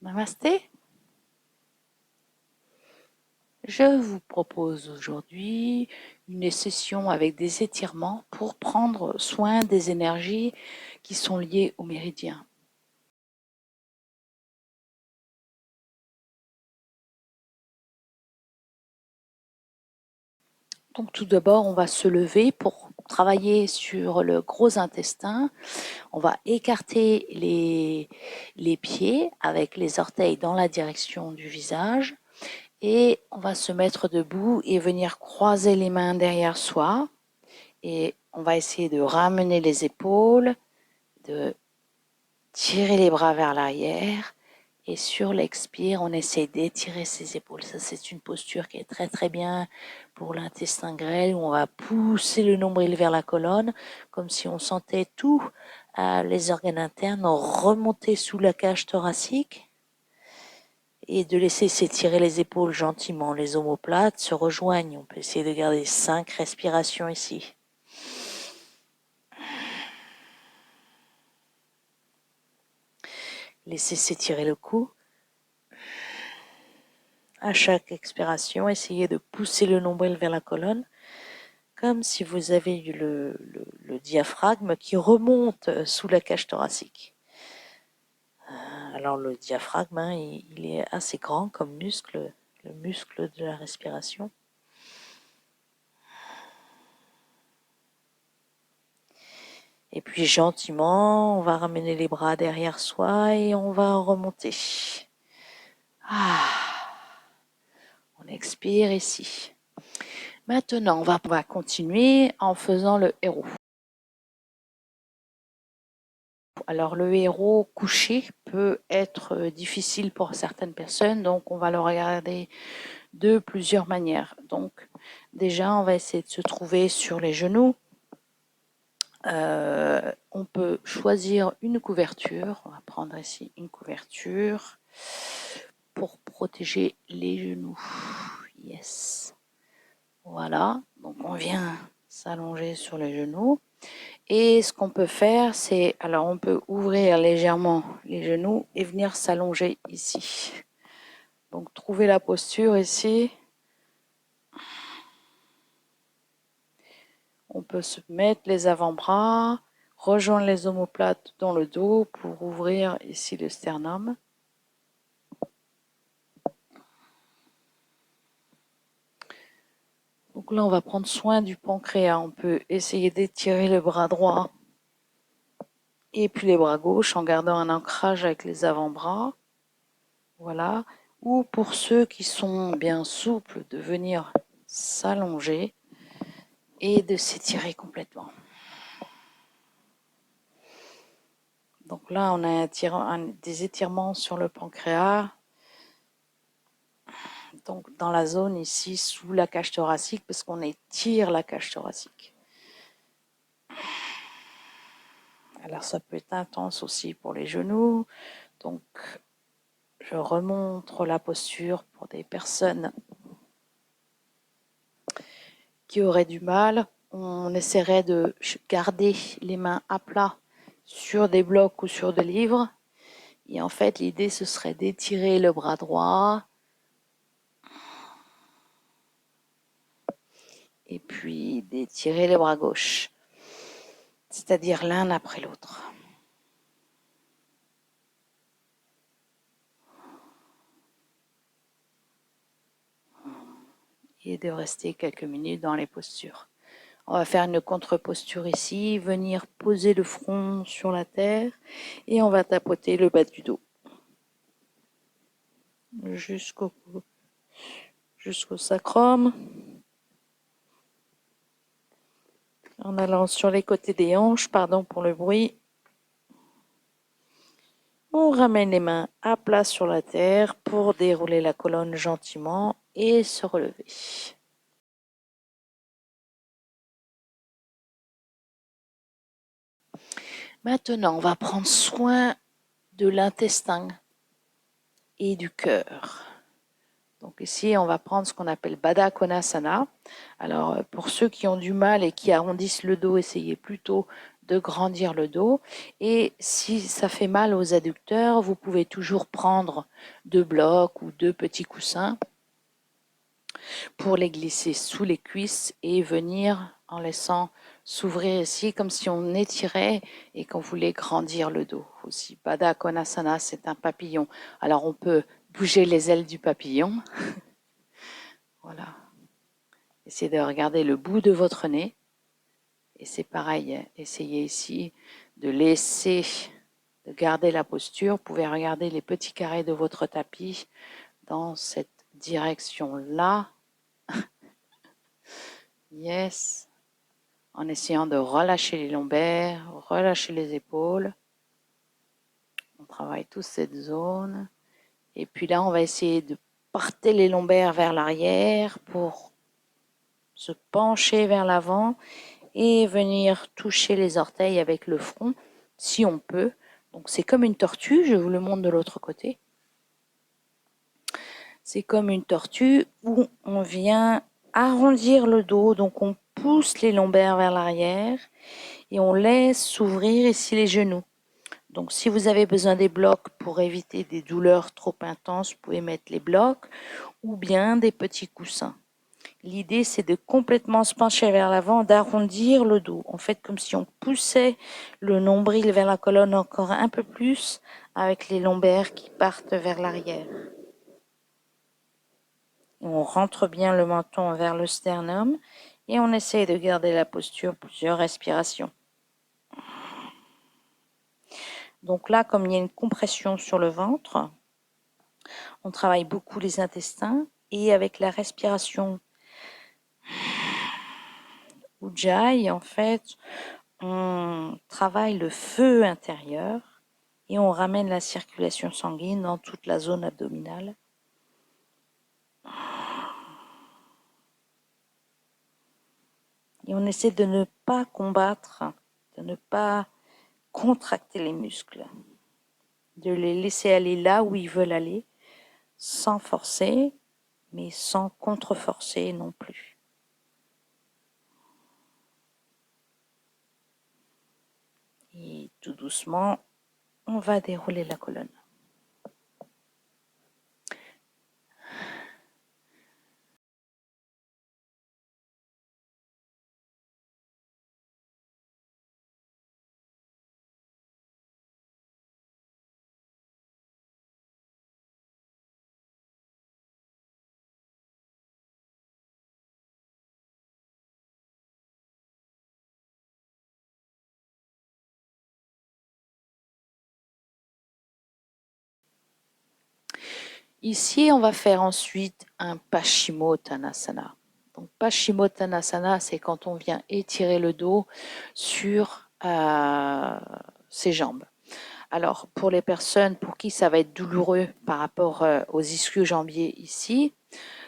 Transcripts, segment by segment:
Namasté. Je vous propose aujourd'hui une session avec des étirements pour prendre soin des énergies qui sont liées au méridien. Donc tout d'abord, on va se lever pour travailler sur le gros intestin. On va écarter les pieds avec les orteils dans la direction du visage. Et on va se mettre debout et venir croiser les mains derrière soi. Et on va essayer de ramener les épaules, de tirer les bras vers l'arrière. Et sur l'expire, on essaie d'étirer ses épaules. Ça, c'est une posture qui est très très bien pour l'intestin grêle, où on va pousser le nombril vers la colonne, comme si on sentait tous les organes internes remonter sous la cage thoracique. Et de laisser s'étirer les épaules gentiment. Les omoplates se rejoignent. On peut essayer de garder 5 respirations ici. Laissez s'étirer le cou. À chaque expiration, essayez de pousser le nombril vers la colonne, comme si vous avez le diaphragme qui remonte sous la cage thoracique. Alors le diaphragme, il est assez grand comme muscle, le muscle de la respiration. Et puis gentiment, on va ramener les bras derrière soi et on va remonter. On expire ici. Maintenant, on va continuer en faisant le héros. Alors le héros couché peut être difficile pour certaines personnes, donc on va le regarder de plusieurs manières. Donc déjà, on va essayer de se trouver sur les genoux. On peut choisir une couverture. On va prendre ici une couverture pour protéger les genoux. Yes. Voilà. Donc on vient s'allonger sur les genoux. Et ce qu'on peut faire, c'est, alors on peut ouvrir légèrement les genoux et venir s'allonger ici. Donc trouver la posture ici. On peut se mettre les avant-bras, rejoindre les omoplates dans le dos pour ouvrir ici le sternum. Donc là, on va prendre soin du pancréas. On peut essayer d'étirer le bras droit et puis les bras gauches en gardant un ancrage avec les avant-bras. Voilà. Ou pour ceux qui sont bien souples, de venir s'allonger et de s'étirer complètement. Donc là, on a des étirements sur le pancréas. Donc dans la zone ici, sous la cage thoracique, parce qu'on étire la cage thoracique. Alors ça peut être intense aussi pour les genoux. Donc je remontre la posture pour des personnes qui auraient du mal. On essaierait de garder les mains à plat sur des blocs ou sur des livres. Et en fait, l'idée, ce serait d'étirer le bras droit. Et puis d'étirer le bras gauche. C'est-à-dire l'un après l'autre. Et de rester quelques minutes dans les postures. On va faire une contre-posture ici, venir poser le front sur la terre et on va tapoter le bas du dos jusqu'au sacrum, en allant sur les côtés des hanches, pardon pour le bruit. On ramène les mains à plat sur la terre pour dérouler la colonne gentiment et se relever. Maintenant, on va prendre soin de l'intestin et du cœur. Donc ici, on va prendre ce qu'on appelle Baddha Konasana. Alors, pour ceux qui ont du mal et qui arrondissent le dos, essayez plutôt de grandir le dos. Et si ça fait mal aux adducteurs, vous pouvez toujours prendre 2 blocs ou 2 petits coussins pour les glisser sous les cuisses et venir en laissant s'ouvrir ici comme si on étirait et qu'on voulait grandir le dos aussi. Baddha Konasana, c'est un papillon. Alors on peut bouger les ailes du papillon. Voilà. Essayez de regarder le bout de votre nez. Et c'est pareil, essayez ici de laisser, de garder la posture. Vous pouvez regarder les petits carrés de votre tapis dans cette direction-là. Yes. En essayant de relâcher les lombaires, relâcher les épaules. On travaille tous cette zone. Et puis là, on va essayer de porter les lombaires vers l'arrière pour se pencher vers l'avant et venir toucher les orteils avec le front, si on peut. Donc c'est comme une tortue, je vous le montre de l'autre côté. C'est comme une tortue où on vient arrondir le dos, donc on pousse les lombaires vers l'arrière et on laisse s'ouvrir ici les genoux. Donc si vous avez besoin des blocs pour éviter des douleurs trop intenses, vous pouvez mettre les blocs ou bien des petits coussins. L'idée, c'est de complètement se pencher vers l'avant, d'arrondir le dos. En fait, comme si on poussait le nombril vers la colonne encore un peu plus avec les lombaires qui partent vers l'arrière. On rentre bien le menton vers le sternum et on essaye de garder la posture plusieurs respirations. Donc là, comme il y a une compression sur le ventre, on travaille beaucoup les intestins et avec la respiration Ujjayi, en fait, on travaille le feu intérieur et on ramène la circulation sanguine dans toute la zone abdominale. Et on essaie de ne pas combattre, de ne pas contracter les muscles, de les laisser aller là où ils veulent aller, sans forcer, mais sans contre-forcer non plus. Et tout doucement, on va dérouler la colonne. Ici, on va faire ensuite un Paschimottanasana. Donc, Paschimottanasana, c'est quand on vient étirer le dos sur ses jambes. Alors, pour les personnes pour qui ça va être douloureux par rapport aux ischio-jambiers ici,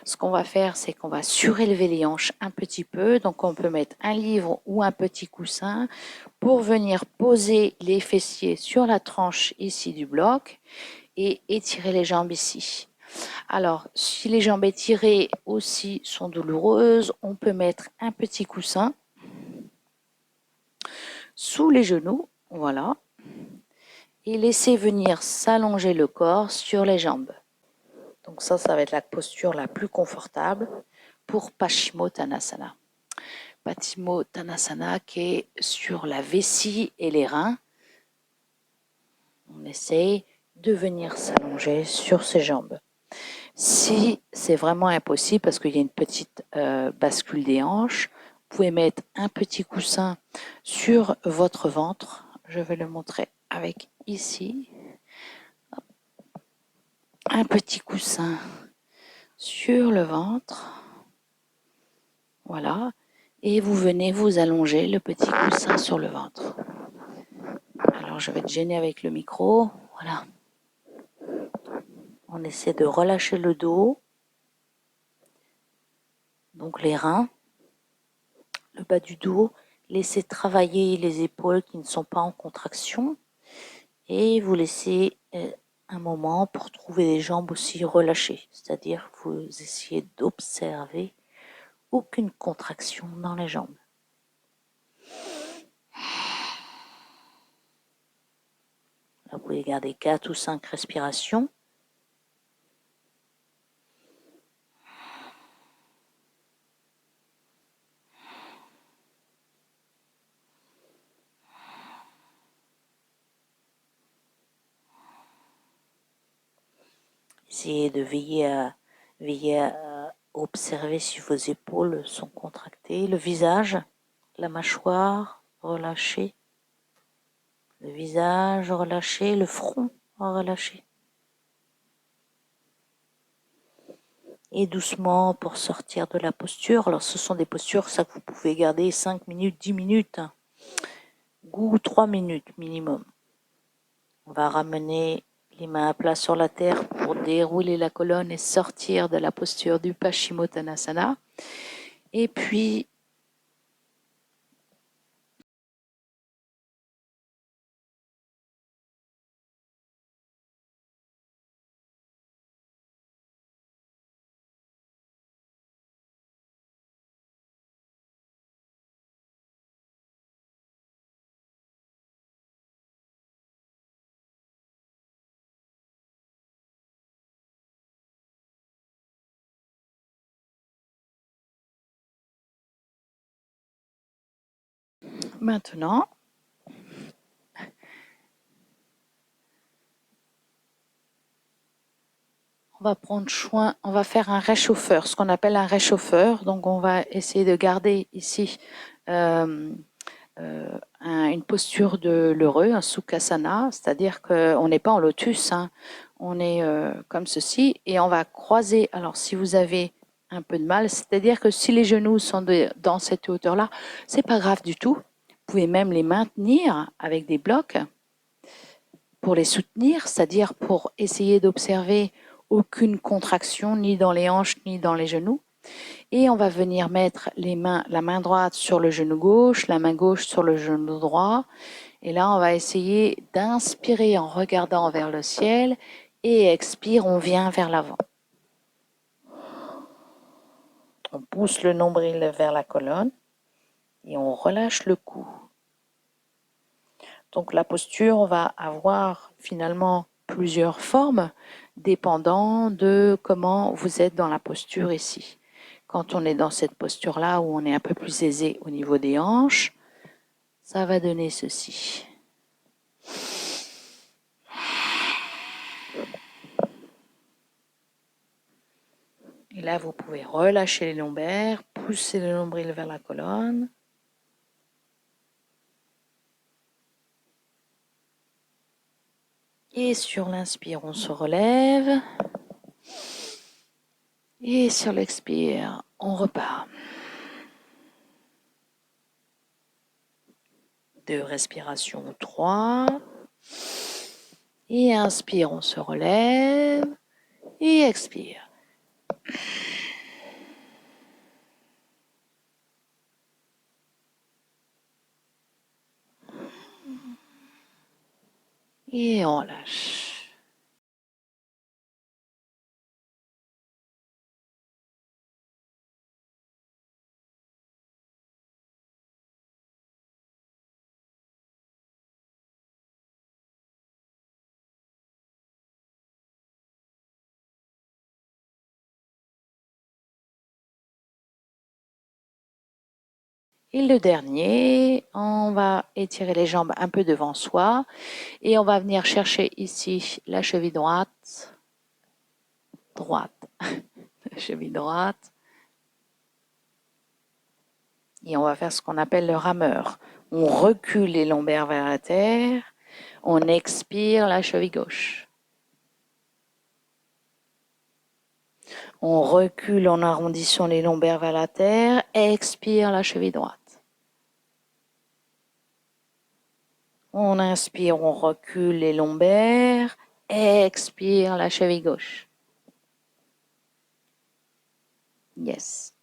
ce qu'on va faire, c'est qu'on va surélever les hanches un petit peu. Donc, on peut mettre un livre ou un petit coussin pour venir poser les fessiers sur la tranche ici du bloc et étirer les jambes ici. Alors, si les jambes étirées aussi sont douloureuses, on peut mettre un petit coussin sous les genoux, voilà, et laisser venir s'allonger le corps sur les jambes. Donc ça va être la posture la plus confortable pour Paschimottanasana. Paschimottanasana qui est sur la vessie et les reins. On essaye de venir s'allonger sur ses jambes. Si c'est vraiment impossible parce qu'il y a une petite bascule des hanches, vous pouvez mettre un petit coussin sur votre ventre. Je vais le montrer avec ici. Un petit coussin sur le ventre. Voilà. Et vous venez vous allonger le petit coussin sur le ventre. Alors je vais te gêner avec le micro. Voilà. On essaie de relâcher le dos. Donc les reins. Le bas du dos. Laissez travailler les épaules qui ne sont pas en contraction. Et vous laissez un moment pour trouver les jambes aussi relâchées. C'est-à-dire vous essayez d'observer aucune contraction dans les jambes. Vous pouvez garder 4 ou 5 respirations. Essayez de veiller à observer si vos épaules sont contractées, le visage, la mâchoire relâchée, le visage relâché, le front relâché. Et doucement pour sortir de la posture. Alors ce sont des postures ça que vous pouvez garder 5 minutes, 10 minutes, ou 3 minutes minimum. On va ramener les mains à plat sur la terre pour dérouler la colonne et sortir de la posture du Paschimottanasana. Et puis, maintenant, on va prendre soin, on va faire un réchauffeur, ce qu'on appelle un réchauffeur. Donc, on va essayer de garder ici une posture de l'heureux, un sukhasana, c'est-à-dire qu'on n'est pas en lotus, hein. On est comme ceci et on va croiser. Alors, si vous avez un peu de mal, c'est-à-dire que si les genoux sont dans cette hauteur-là, c'est pas grave du tout. Vous pouvez même les maintenir avec des blocs pour les soutenir, c'est-à-dire pour essayer d'observer aucune contraction ni dans les hanches ni dans les genoux. Et on va venir mettre la main droite sur le genou gauche, la main gauche sur le genou droit. Et là, on va essayer d'inspirer en regardant vers le ciel et expire, on vient vers l'avant. On pousse le nombril vers la colonne et on relâche le cou. Donc la posture, on va avoir finalement plusieurs formes dépendant de comment vous êtes dans la posture ici. Quand on est dans cette posture-là où on est un peu plus aisé au niveau des hanches, ça va donner ceci. Et là, vous pouvez relâcher les lombaires, pousser le nombril vers la colonne. Et sur l'inspire, on se relève. Et sur l'expire, on repart. 2 respirations, 3. Et inspire, on se relève. Et expire. Et on lâche. Et le dernier, on va étirer les jambes un peu devant soi et on va venir chercher ici la cheville droite, la cheville droite. Et on va faire ce qu'on appelle le rameur. On recule les lombaires vers la terre, on expire la cheville gauche. On recule en arrondissant les lombaires vers la terre, expire la cheville droite. On inspire, on recule les lombaires, expire la cheville gauche. Yes.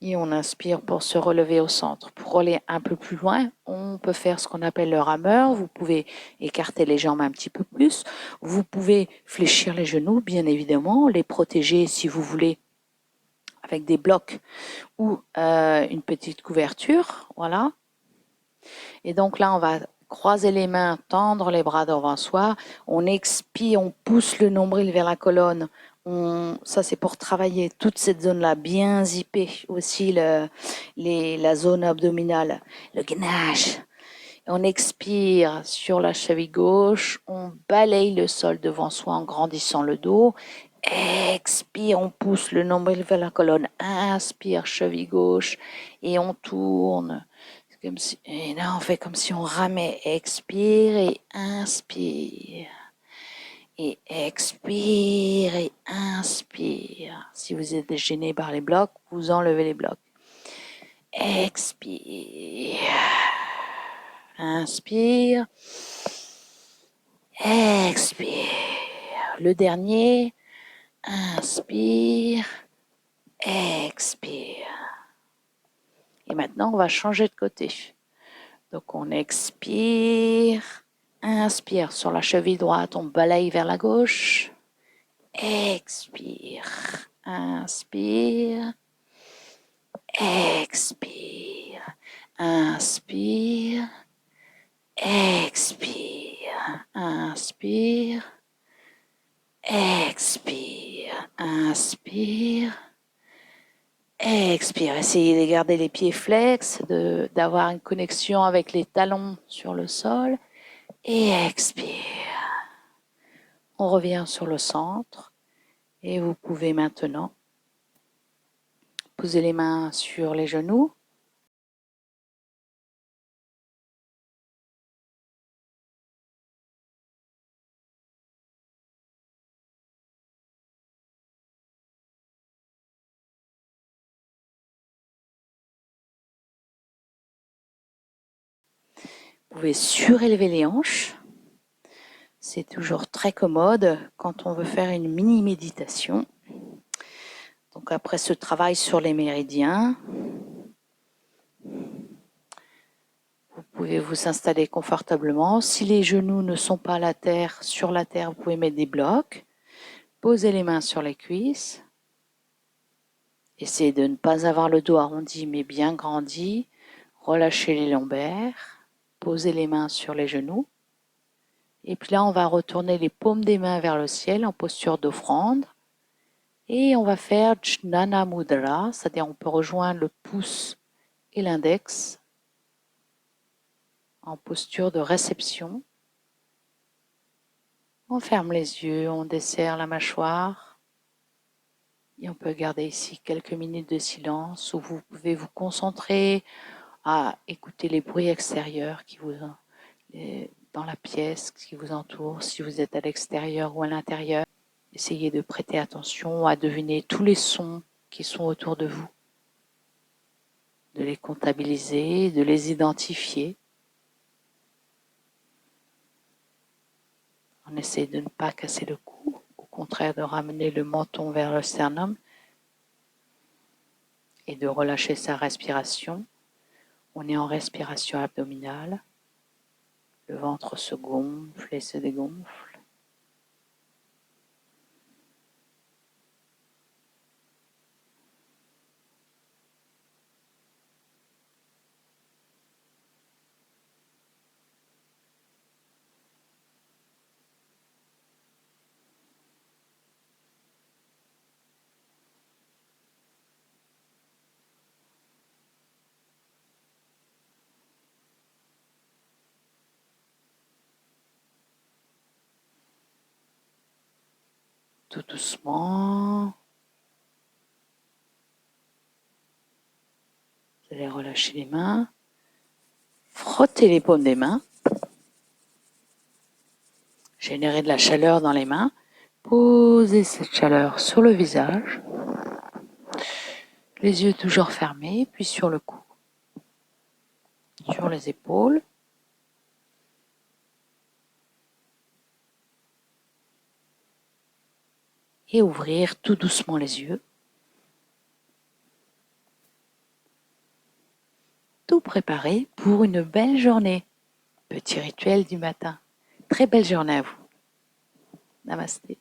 Et on inspire pour se relever au centre. Pour aller un peu plus loin, on peut faire ce qu'on appelle le rameur. Vous pouvez écarter les jambes un petit peu plus. Vous pouvez fléchir les genoux, bien évidemment, les protéger si vous voulez avec des blocs ou une petite couverture. Voilà. Et donc là, on va Croiser les mains, tendre les bras devant soi. On expire, on pousse le nombril vers la colonne. Ça, c'est pour travailler toute cette zone-là, bien zipper aussi la zone abdominale, le gainage. On expire sur la cheville gauche, on balaye le sol devant soi en grandissant le dos. Expire, on pousse le nombril vers la colonne. Inspire, cheville gauche, et on tourne. Comme si, et là, on fait comme si on ramait. Expire et inspire. Et expire et inspire. Si vous êtes gêné par les blocs, vous enlevez les blocs. Expire. Inspire. Expire. Le dernier. Inspire. Expire. Et maintenant, on va changer de côté. Donc, on expire. Inspire sur la cheville droite, on balaye vers la gauche. Expire. Inspire. Expire. Inspire. Expire. Inspire. Expire. Inspire. Expire. Essayez de garder les pieds flex, d'avoir une connexion avec les talons sur le sol. Et expire. On revient sur le centre et vous pouvez maintenant poser les mains sur les genoux. Vous pouvez surélever les hanches. C'est toujours très commode quand on veut faire une mini méditation. Donc après ce travail sur les méridiens, vous pouvez vous installer confortablement. Si les genoux ne sont pas à la terre, sur la terre, vous pouvez mettre des blocs. Posez les mains sur les cuisses. Essayez de ne pas avoir le dos arrondi mais bien grandi. Relâchez les lombaires. Posez les mains sur les genoux. Et puis là, on va retourner les paumes des mains vers le ciel en posture d'offrande. Et on va faire Jnana Mudra, c'est-à-dire on peut rejoindre le pouce et l'index en posture de réception. On ferme les yeux, on desserre la mâchoire. Et on peut garder ici quelques minutes de silence où vous pouvez vous concentrer à écouter les bruits extérieurs dans la pièce qui vous entoure, si vous êtes à l'extérieur ou à l'intérieur. Essayez de prêter attention à deviner tous les sons qui sont autour de vous, de les comptabiliser, de les identifier. On essaie de ne pas casser le cou, au contraire de ramener le menton vers le sternum et de relâcher sa respiration. On est en respiration abdominale. Le ventre se gonfle et se dégonfle. Tout doucement, vous allez relâcher les mains, frotter les paumes des mains, générer de la chaleur dans les mains, posez cette chaleur sur le visage, les yeux toujours fermés, puis sur le cou, sur les épaules. Et ouvrir tout doucement les yeux. Tout préparé pour une belle journée. Petit rituel du matin. Très belle journée à vous. Namasté.